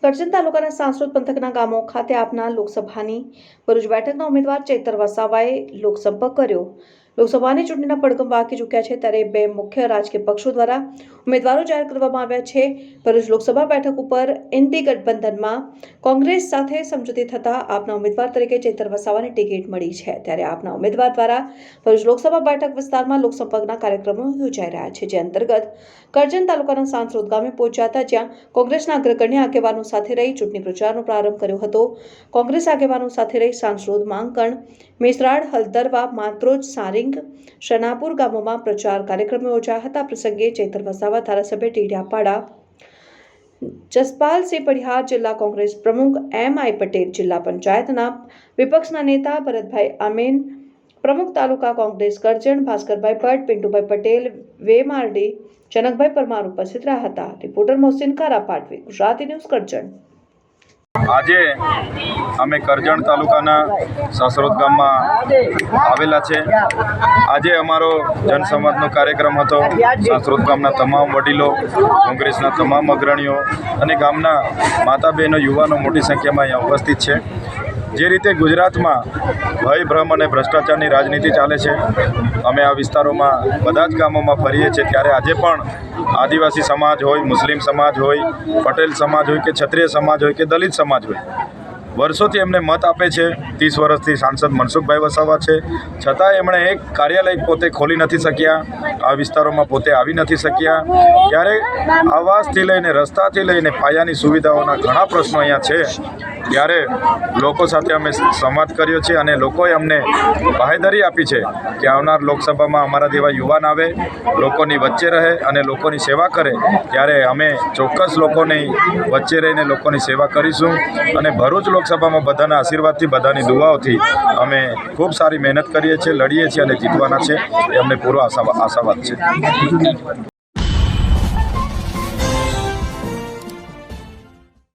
કરજણ તાલુકાના સાંસોદ પંથકના ગામો ખાતે આપના લોકસભાની ભરૂચ બેઠકના ઉમેદવાર ચૈતર વસાવાએ લોકસંપર્ક કર્યો। લોકસભાની ચૂંટણીના પડઘમ વાગી ચૂક્યા છે, ત્યારે બે મુખ્ય રાજકીય પક્ષો દ્વારા ઉમેદવારો જાહેર કરવામાં આવ્યા છે। ભરૂચ લોકસભા બેઠક ઉપર ઇન્ડી ગઠબંધનમાં કોંગ્રેસ સાથે સમજૂતી થતા આપના ઉમેદવાર તરીકે ચૈતર વસાવાને ટિકિટ મળી છે, ત્યારે આપના ઉમેદવાર દ્વારા ભરૂચ લોકસભા બેઠક વિસ્તારમાં લોકસંપર્કના કાર્યક્રમો યોજાઈ રહ્યા છે, જે અંતર્ગત કરજણ તાલુકાના સાંસોદ ગામે પહોંચ્યા હતા, જ્યાં કોંગ્રેસના અગ્રગણ્ય આગેવાનો સાથે રહી ચૂંટણી પ્રચારનો પ્રારંભ કર્યો હતો। કોંગ્રેસ આગેવાનો સાથે રહી સાંસોદ માંકણ, મેસરાડ, હલદરવા, માત્રોજ, સારિંગ, શનાપુર ગામોમાં પ્રચાર કાર્યક્રમો યોજાયા હતા। પ્રસંગે ચૈતર વસાવા ધારાસભ્ય ટીડિયાપાડા, જસપાલસિંહ પડિહાર, જિલ્લા કોંગ્રેસ પ્રમુખ એમ.આઈ. પટેલ, જિલ્લા પંચાયતના વિપક્ષના નેતા ભરતભાઈ અમીન, પ્રમુખ તાલુકા કોંગ્રેસ કરજણ ભાસ્કરભાઈ ભટ્ટ, પિન્ટુભાઈ પટેલ, વેમારડી, જનકભાઈ પરમાર ઉપસ્થિત રહ્યા હતા। રિપોર્ટર મોહસિન કારા પાટવી, ગુજરાતી ન્યૂઝ, કરજણ। આજે અમે કરજણ તાલુકાના સાસરોદ ગામમાં આવેલા છે। આજે અમારો જનસંવાદનો કાર્યક્રમ હતો। સાસરોદ ગામના તમામ વડીલો, કોંગ્રેસના તમામ અગ્રણીઓ અને ગામના માતા બહેનો, યુવાનો મોટી સંખ્યામાં અહીંયા ઉપસ્થિત છે। જે રીતે ગુજરાતમાં ભય, ભ્રમ અને ભ્રષ્ટાચારની રાજનીતિ ચાલે છે, અમે આ વિસ્તારોમાં બધા જ ગામોમાં ફરીએ છીએ, ત્યારે આજે પણ આદિવાસી સમાજ હોય, મુસ્લિમ સમાજ હોય, પટેલ સમાજ હોય કે ક્ષત્રિય સમાજ હોય કે દલિત સમાજ હોય, વર્ષોથી એમને મત આપે છે। 30 વર્ષથી સાંસદ મનસુખભાઈ વસાવા છે, છતાં એમણે એક કાર્યાલય પોતે ખોલી નથી શક્યા, આ વિસ્તારોમાં પોતે આવી નથી શક્યા। ત્યારે આવાસથી લઈને, રસ્તાથી લઈને પાયાની સુવિધાઓના ઘણા પ્રશ્નો અહીંયા છે। ત્યારે લોકો સાથે અમે સંવાદ કર્યો છે અને લોકોએ અમને બાહેધરી આપી છે કે આવનાર લોકસભામાં અમારા જેવા યુવાન આવે, લોકોની વચ્ચે રહે અને લોકોની સેવા કરે, ત્યારે અમે ચોક્કસ લોકોની વચ્ચે રહીને લોકોની સેવા કરીશું। અને ભરૂચ લોકસભામાં બધાના આશીર્વાદથી, બધાની દુઆઓથી અમે ખૂબ સારી મહેનત કરીએ છીએ, લડીએ છીએ અને જીતવાના છે, એ અમને પૂરો આશાવાદ છે।